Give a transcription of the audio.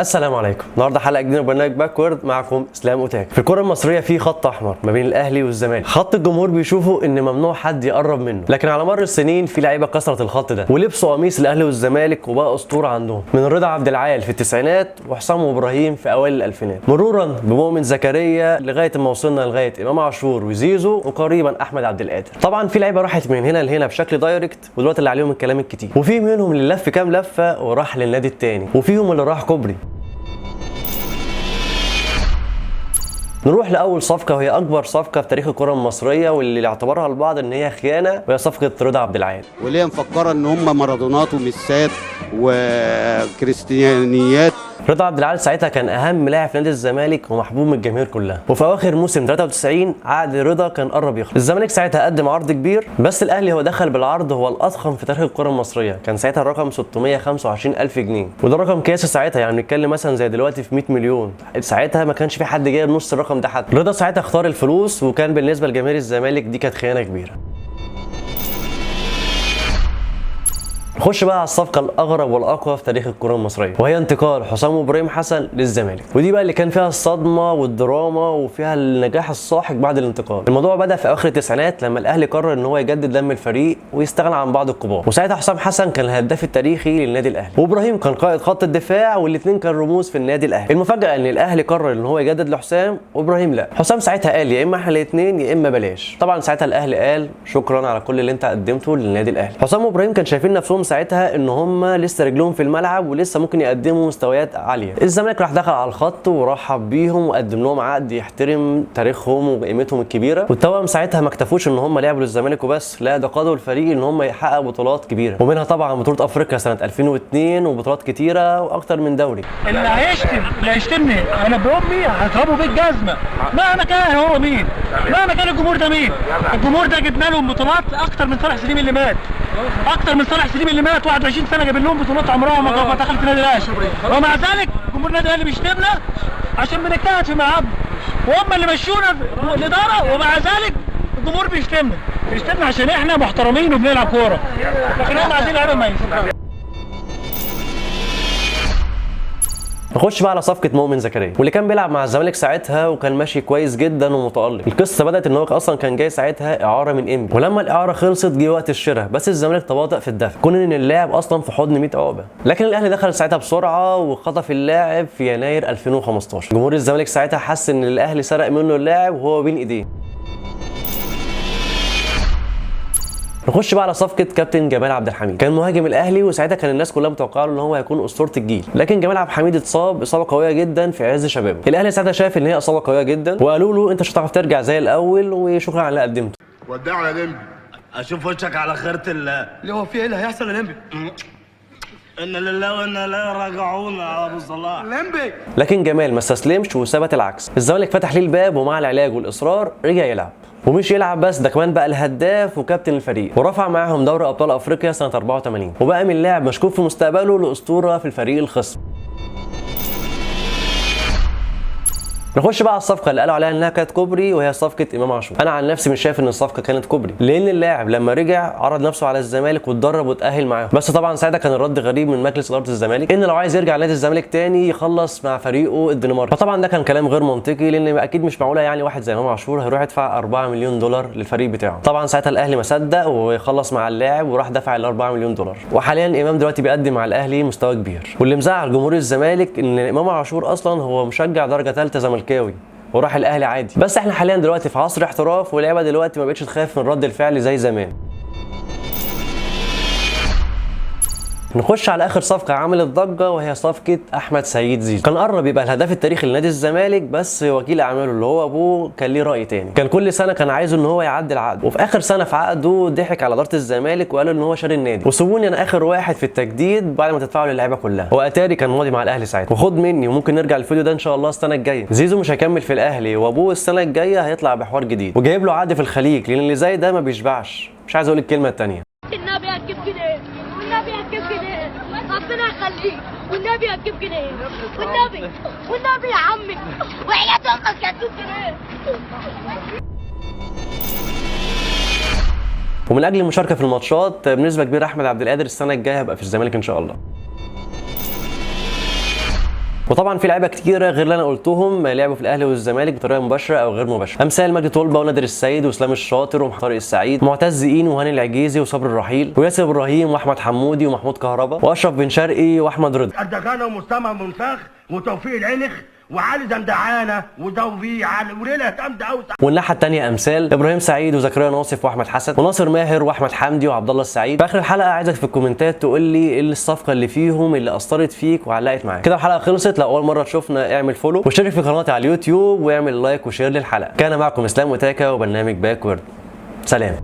السلام عليكم. النهارده حلقه جديده من برنامج باكورد، معكم اسلام اوتاك. في الكره المصريه في خط احمر ما بين الاهلي والزمالك، خط الجمهور بيشوفوا ان ممنوع حد يقرب منه، لكن على مر السنين في لعيبه كسرت الخط ده ولبسوا قميص الاهلي والزمالك وبقى اسطوره عندهم، من رضا عبد العال في التسعينات وحسام ابراهيم في اوائل الالفينات، مرورا بمؤمن زكريا لغايه ما وصلنا لغايه امام عاشور وزيزو وقريبا احمد عبد القادر. طبعا في لعيبه راحت من هنا لهنا بشكل دايركت ودلوقتي اللي عليهم الكلام الكتير، وفي منهم اللي لف كام لفه وراح للنادي الثاني، وفيهم اللي راح كوبري. نروح لاول صفقه وهي اكبر صفقه في تاريخ الكره المصريه واللي اعتبرها البعض ان هي خيانه، وهي صفقه رضا عبد العال. وليه مفكره ان هم مارادونات وميسات وكريستيانيات. رضا عبد العال ساعتها كان اهم لاعب في نادي الزمالك ومحبوب من الجماهير كلها، وفي اواخر موسم 93 عقد رضا كان قرب يخلص. الزمالك ساعتها قدم عرض كبير، بس الاهلي هو دخل بالعرض هو الاضخم في تاريخ الكره المصريه، كان ساعتها الرقم 625,000 جنيه، وده رقم قياسي ساعتها، يعني بنتكلم مثلا زي دلوقتي في 100 مليون، ساعتها ما كانش في حد جايب نص الرقم ده حتى. رضا ساعتها اختار الفلوس، وكان بالنسبه لجماهير الزمالك دي كانت خيانه كبيره. نخش بقى على الصفقه الاغرب والاقوى في تاريخ الكره المصريه، وهي انتقال حسام ابراهيم حسن للزمالك، ودي بقى اللي كان فيها الصدمه والدراما وفيها النجاح الساحق بعد الانتقال. الموضوع بدا في اواخر التسعينات لما الاهلي قرر ان هو يجدد دم الفريق ويستغنى عن بعض الكبار، وساعتها حسام حسن كان الهداف التاريخي للنادي الاهلي، وابراهيم كان قائد خط الدفاع، والاثنين كانوا رموز في النادي الاهلي. المفاجاه ان الاهلي قرر ان هو يجدد لحسام وابراهيم لا. حسام ساعتها قال يا اما احنا الاثنين يا اما بلاش. طبعا ساعتها الاهلي قال شكرا على كل اللي انت قدمته للنادي الاهلي. حسام وابراهيم كان شايفين نفسهم ساعتها ان هم لسه رجلهم في الملعب ولسه ممكن يقدموا مستويات عاليه. الزمالك راح دخل على الخط ورحب بيهم وقدم لهم عقد يحترم تاريخهم وقيمتهم الكبيره، والتوأم ساعتها ما اكتفوش ان هم لعبوا للزمالك وبس، لا ده قادوا الفريق ان هم يحققوا بطولات كبيره، ومنها طبعا بطوله افريقيا سنه 2002 وبطولات كتيره واكتر من دوري. اللي هيشتمني انا بامي هضربه بالجزمه مهما كان هو مين، مهما كان الجمهور ده مين. الجمهور ده جبنا لهم بطولات اكتر من صالح سليم اللي مات، اكتر من صالح سليم اللي مات 21 سنه جاب لهم بطولات عمرها ما دخلت النادي الاهلي، ومع ذلك جمهور النادي الاهلي بيشتمنا عشان بنجتهد في ملعبنا، وهم اللي مشونا الاداره، ومع ذلك الجمهور بيشتمنا عشان احنا محترمين وبنلعب كوره، لكن هم عايزين لعيبه ميته. نخش بقى على صفقه مؤمن زكريا، واللي كان بيلعب مع الزمالك ساعتها وكان ماشي كويس جدا ومتالق. القصه بدات ان هو اصلا كان جاي ساعتها اعاره من انبي، ولما الاعاره خلصت جه وقت الشراء، بس الزمالك تباطأ في الدفع كون ان اللاعب اصلا في حضن 100 عقبه، لكن الاهلي دخل ساعتها بسرعه وخطف اللاعب في يناير 2015. جمهور الزمالك ساعتها حس ان الاهلي سرق منه اللاعب وهو بين ايديه. نخش بقى على صفقه كابتن جمال عبد الحميد، كان مهاجم الاهلي وساعتها كان الناس كلها متوقعه ان هو هيكون اسطوره الجيل، لكن جمال عبد الحميد اتصاب اصابه قويه جدا في عز شبابه. الاهلي ساعتها شاف ان هي اصابه قويه جدا وقالوا له انت مش هتعرف ترجع زي الاول وشكرا على اللي قدمته. ودعوا يا لمبي، اشوف وشك على خيرة الله. اللي هو في ايه اللي هيحصل يا لمبي؟ ان لله وانا لا راجعون يا ابو صلاح. لمبي لكن جمال ما استسلمش وثبت العكس، الزمالك فتح ليه الباب ومع العلاج والاصرار رجع يلعب، ومش يلعب بس، ده كمان بقى الهداف وكابتن الفريق، ورفع معاهم دوري ابطال افريقيا سنه 84، وبقى من لاعب مشكوك في مستقبله لاسطوره في الفريق الخصم. نخش بقى على الصفقه اللي قالوا عليها انها كانت كوبري، وهي صفقه امام عاشور. انا عن نفسي مش شايف ان الصفقه كانت كوبري، لان اللاعب لما رجع عرض نفسه على الزمالك واتدرب واتاهل معاهم، بس طبعا ساعتها كان الرد غريب من مجلس اداره الزمالك ان لو عايز يرجع نادي الزمالك تاني يخلص مع فريقه الدنماركي، فطبعا ده كان كلام غير منطقي، لان اكيد مش معقوله يعني واحد زي امام عاشور هيروح يدفع 4 مليون دولار للفريق بتاعه. طبعا ساعتها الاهلي ما صدق وخلص مع اللاعب وراح دفع ال 4 مليون دولار، وحاليا امام دلوقتي بيقدم مع الاهلي مستوى كبير، واللي مزعل جمهور الزمالك ان امام عاشور اصلا هو مشجع درجه ثالثه زملكاوي وراح الاهلي عادي، بس احنا حاليا دلوقتي في عصر احتراف، واللعيبه دلوقتي ما بقتش تخاف من رد الفعل زي زمان. نخش على اخر صفقه عملت ضجه، وهي صفقه احمد سيد زيزو. كان قرب يبقى الهداف التاريخي لنادي الزمالك، بس وكيل اعماله اللي هو ابوه كان ليه راي تاني، كان كل سنه كان عايزه ان هو يعدي العقد، وفي اخر سنه في عقده ضحك على اداره الزمالك وقال ان هو شاري النادي، وسيبوني انا اخر واحد في التجديد بعد ما تدفعوا للعيبه كلها. هو اتاري كان ماضي مع الاهلي ساعتها، وخد مني وممكن نرجع للفيديو ده ان شاء الله السنه الجايه، زيزو مش هيكمل في الاهلي، وابوه السنه الجايه هيطلع بحوار جديد وجايب له عقد في الخليج، لان اللي زي ده ما بيشبعش. مش عايز اقول الكلمه الثانيه. النبي هتجيب جنيه، والنبي هتجيب جنيه، ربنا يخليك، والنبي هتجيب جنيه، والنبي يا عمي، وحياة امك هتجيب جنيه. ومن اجل المشاركه في الماتشات بنسبه كبيره احمد عبد القادر السنه الجايه هيبقى في الزمالك ان شاء الله. وطبعا في لعيبه كتيره غير اللي انا قلتهم لعبوا في الاهلي والزمالك بطريقه مباشره او غير مباشره، امثال مجدي طلبه ونادر السيد واسلام الشاطر وطارق السعيد، معتز اين وهاني العجيزي وصبري الرحيل وياسر ابراهيم واحمد حمودي ومحمود كهربا واشرف بن شرقي واحمد رضا. الدجانه ومستمع منفخ وتوفيق العنخ وعلي زندعانه ودوبي علي وليله جامده قوي. والناحيه الثانيه امثال ابراهيم سعيد وزكريا ناصف واحمد حسن وناصر ماهر واحمد حمدي وعبد الله السعيد. في اخر الحلقه عايزك في الكومنتات تقول لي ايه الصفقه اللي فيهم اللي اثرت فيك وعلقت معاك. كده الحلقه خلصت، لو اول مره تشوفنا اعمل فولو واشترك في قناتي على اليوتيوب واعمل لايك وشير للحلقه. كان معكم اسلام وتاكا وبرنامج باكورد. سلام.